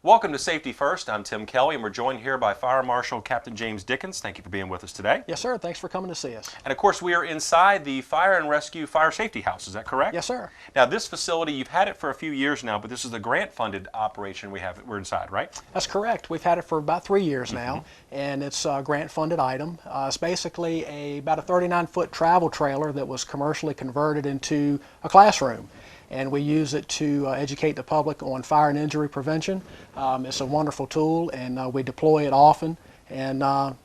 Welcome to Safety First. I'm Tim Kelly, and we're joined here by Fire Marshal Captain James Dickens. Thank you for being with us today. Yes, sir. Thanks for coming to see us. And of course, we are inside the Fire and Rescue Fire Safety House. Is that correct? Yes, sir. Now, this facility, you've had it for a few years now, but this is a grant-funded operation we're inside, right? That's correct. We've had it for about 3 years now, and it's a grant-funded item. It's basically about a 39-foot travel trailer that was commercially converted into a classroom. And we use it to educate the public on fire and injury prevention. It's a wonderful tool, and we deploy it often, and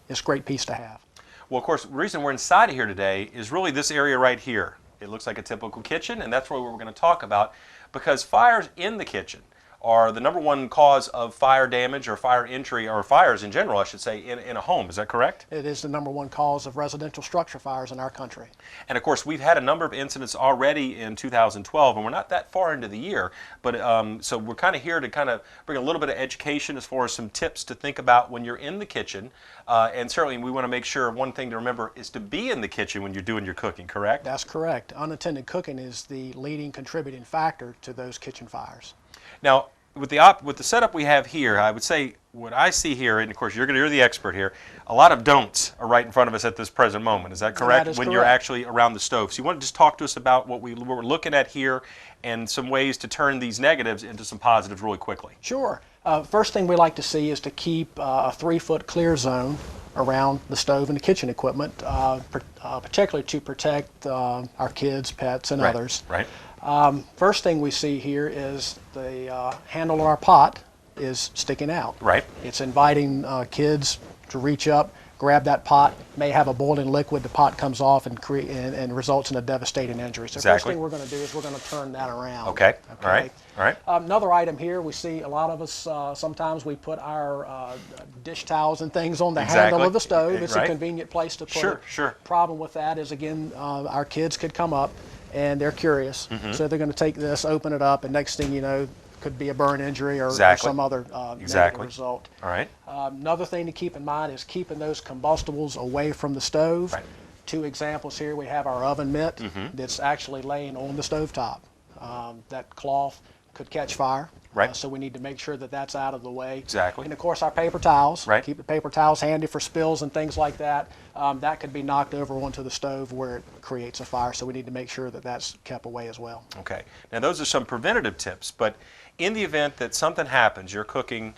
it's a great piece to have. Well, of course, the reason we're inside of here today is really this area right here. It looks like a typical kitchen, and that's what we're going to talk about, because fires in the kitchen are the #1 cause of fire damage or fire injury, or fires in general, I should say, in a home. Is that correct? It is the #1 cause of residential structure fires in our country. And of course, we've had a number of incidents already in 2012, and we're not that far into the year, but so we're kind of here to kind of bring a little bit of education as far as some tips to think about when you're in the kitchen. And certainly we want to make sure one thing to remember is to be in the kitchen when you're doing your cooking, correct? That's correct. Unattended cooking is the leading contributing factor to those kitchen fires. Now, with the setup we have here, I would say what I see here, and of course you're the expert here, a lot of don'ts are right in front of us at this present moment. Is that correct? That is when correct. You're actually around the stove. So you want to just talk to us about what we're looking at here and some ways to turn these negatives into some positives really quickly. Sure. First thing we like to see is to keep a 3-foot clear zone around the stove and the kitchen equipment, particularly to protect our kids, pets, and others. Right. First thing we see here is the handle on our pot is sticking out. Right. It's inviting kids to reach up, grab that pot, may have a boiling liquid, the pot comes off and results in a devastating injury. So Exactly. first thing we're going to do is we're going to turn that around. Okay. All right. All right. Another item here, we see a lot of us, sometimes we put our dish towels and things on the handle of the stove. It's a convenient place to put it. Sure. Problem with that is, again, our kids could come up and they're curious. So they're going to take this, open it up, and next thing you know, could be a burn injury or some other negative result. All right. Another thing to keep in mind is keeping those combustibles away from the stove. Right. 2 examples here. We have our oven mitt that's actually laying on the stovetop. That cloth could catch fire. Right. So we need to make sure that that's out of the way. Exactly. And of course our paper towels. Right. Keep the paper towels handy for spills and things like that. That could be knocked over onto the stove where it creates a fire. So we need to make sure that that's kept away as well. Okay. Now those are some preventative tips, but in the event that something happens, you're cooking,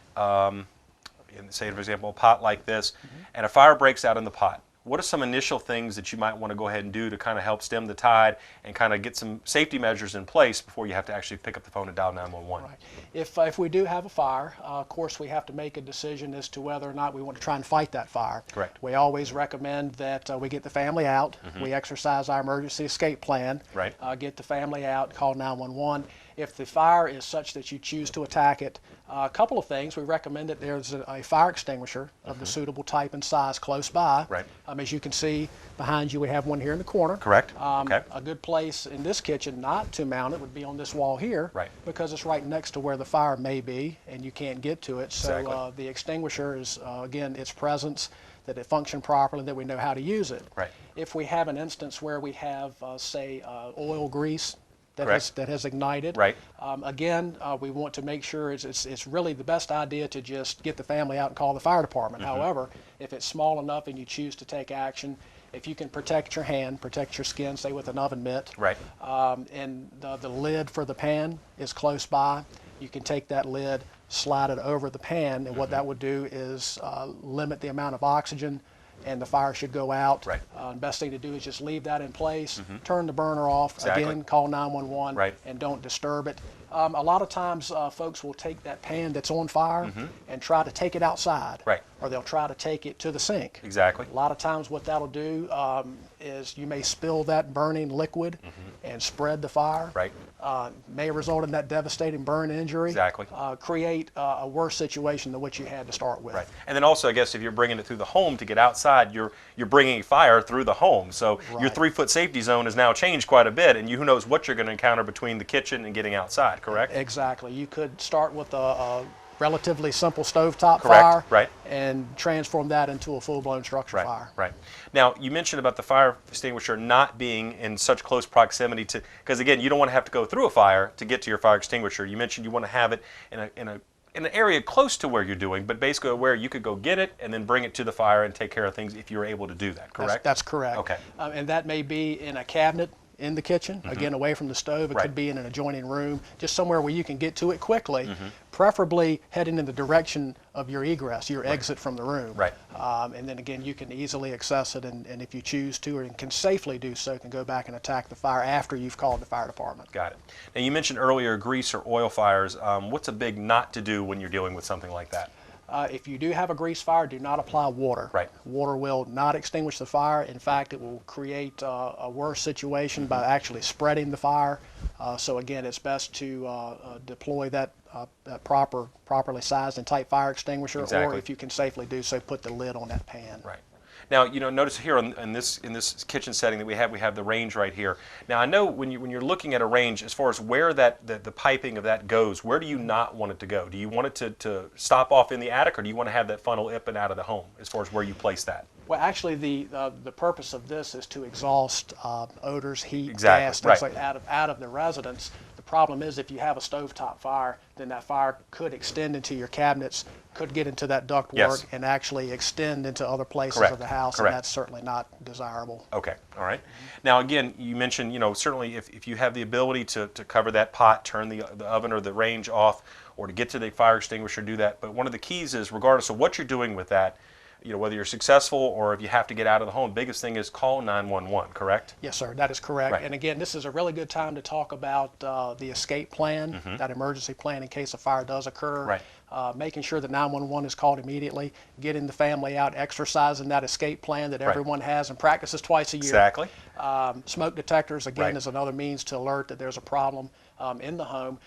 say for example, a pot like this, and a fire breaks out in the pot. What are some initial things that you might want to go ahead and do to kind of help stem the tide and kind of get some safety measures in place before you have to actually pick up the phone and dial 911? Right. If we do have a fire, of course we have to make a decision as to whether or not we want to try and fight that fire. Correct. We always recommend that we get the family out. We exercise our emergency escape plan. Right. Get the family out, call 911. If the fire is such that you choose to attack it, a couple of things. We recommend that there's a fire extinguisher of the suitable type and size close by. Right. As you can see behind you, we have one here in the corner. Correct. Okay. A good place in this kitchen not to mount it would be on this wall here. Right. Because it's right next to where the fire may be and you can't get to it. So Exactly. the extinguisher is, again, its presence, that it functioned properly, that we know how to use it. Right. If we have an instance where we have, say, oil grease that has ignited. Right. Again, we want to make sure it's really the best idea to just get the family out and call the fire department. However, if it's small enough and you choose to take action, if you can protect your hand, protect your skin, say with an oven mitt, Right. And the lid for the pan is close by, you can take that lid, slide it over the pan, and what that would do is limit the amount of oxygen, and the fire should go out. Right. Best thing to do is just leave that in place, turn the burner off, Exactly. again, call 911, Right. and don't disturb it. A lot of times folks will take that pan that's on fire and try to take it outside. Right. Or they'll try to take it to the sink. Exactly. A lot of times what that'll do is you may spill that burning liquid and spread the fire. Right. May result in that devastating burn injury. Exactly. Create a worse situation than what you had to start with. Right. And then also, I guess, if you're bringing it through the home to get outside, you're bringing fire through the home. So your 3-foot safety zone has now changed quite a bit, and who knows what you're going to encounter between the kitchen and getting outside, correct? Exactly. You could start with a relatively simple stovetop Correct. fire Right. and transform that into a full-blown structure fire. Right. Now, you mentioned about the fire extinguisher not being in such close proximity to, because again, you don't want to have to go through a fire to get to your fire extinguisher. You mentioned you want to have it in a in an area close to where you're doing, but basically where you could go get it and then bring it to the fire and take care of things if you're able to do that, correct? That's correct. Okay. And that may be in a cabinet in the kitchen, again, away from the stove. It Right. could be in an adjoining room, just somewhere where you can get to it quickly, preferably heading in the direction of your egress, your exit from the room. Right. And then again, you can easily access it, and if you choose to, or can safely do so, can go back and attack the fire after you've called the fire department. Got it. Now, you mentioned earlier grease or oil fires. What's a big not to do when you're dealing with something like that? If you do have a grease fire, do not apply water. Right. Water will not extinguish the fire. In fact, it will create a worse situation by actually spreading the fire. So again, it's best to deploy that properly sized and tight fire extinguisher, Exactly. or if you can safely do so, put the lid on that pan. Right. Now, notice here in this kitchen setting that we have the range right here. Now, I know when you're looking at a range, as far as where the piping of that goes, where do you not want it to go? Do you want it to stop off in the attic, or do you want to have that funnel up and out of the home, as far as where you place that? Well, actually, the purpose of this is to exhaust odors, heat, Exactly, gas, things right. like out of the residence. The problem is if you have a stovetop fire, then that fire could extend into your cabinets, could get into that ductwork, Yes. and actually extend into other places Correct, of the house, correct. and that's certainly not desirable. Okay, all right. Now, again, you mentioned, certainly if you have the ability to cover that pot, turn the oven or the range off, or to get to the fire extinguisher, do that. But one of the keys is, regardless of what you're doing with that, whether you're successful or if you have to get out of the home, biggest thing is call 911, correct? Yes, sir, that is correct. Right. And again, this is a really good time to talk about the escape plan, that emergency plan in case a fire does occur. Right. Making sure that 911 is called immediately, getting the family out, exercising that escape plan that everyone has and practices twice a year. Exactly. Smoke detectors, again, Right. is another means to alert that there's a problem in the home.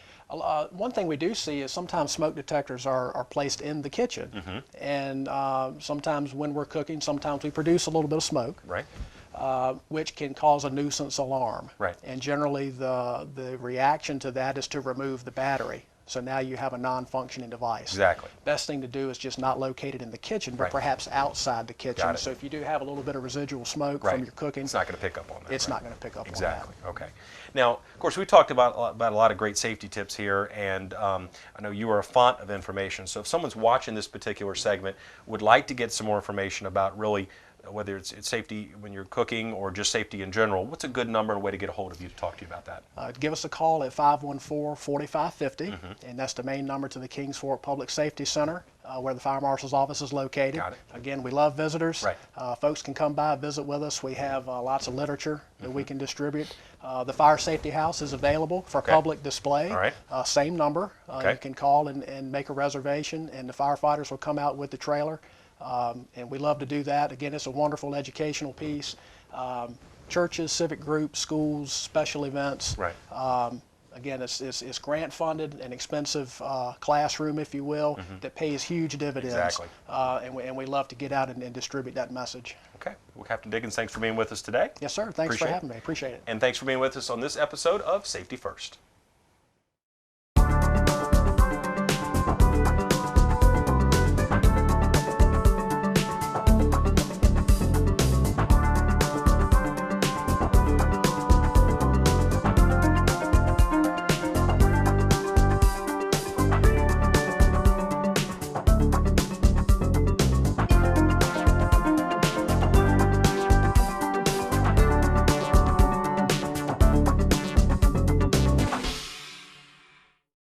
One thing we do see is sometimes smoke detectors are placed in the kitchen. And sometimes when we're cooking, sometimes we produce a little bit of smoke. Right. Which can cause a nuisance alarm. Right. And generally the reaction to that is to remove the battery. So now you have a non-functioning device. Exactly. Best thing to do is just not locate it in the kitchen, but Right. perhaps outside the kitchen. Got it. So if you do have a little bit of residual smoke Right. from your cooking, It's not going to pick up on that. it's right? not going to pick up Exactly. on Okay. Now, of course, we talked about a lot of great safety tips here, and I know you are a font of information. So if someone's watching this particular segment, would like to get some more information about really whether it's safety when you're cooking or just safety in general, what's a good number and a way to get a hold of you to talk to you about that? Give us a call at 514-4550, and that's the main number to the Kings Fork Public Safety Center, where the Fire Marshal's office is located. Got it. Again, we love visitors. Right. Folks can come by, visit with us. We have lots of literature that we can distribute. The Fire Safety House is available for public display. All right. Same number. Okay. You can call and make a reservation, and the firefighters will come out with the trailer. And we love to do that. Again, it's a wonderful educational piece. Churches, civic groups, schools, special events. Right. Again, it's grant funded, an expensive classroom, if you will, that pays huge dividends. Exactly. And we love to get out and distribute that message. Okay. Well, Captain Diggins, thanks for being with us today. Yes, sir. Thanks Appreciate for it. having me. Appreciate it. And thanks for being with us on this episode of Safety First.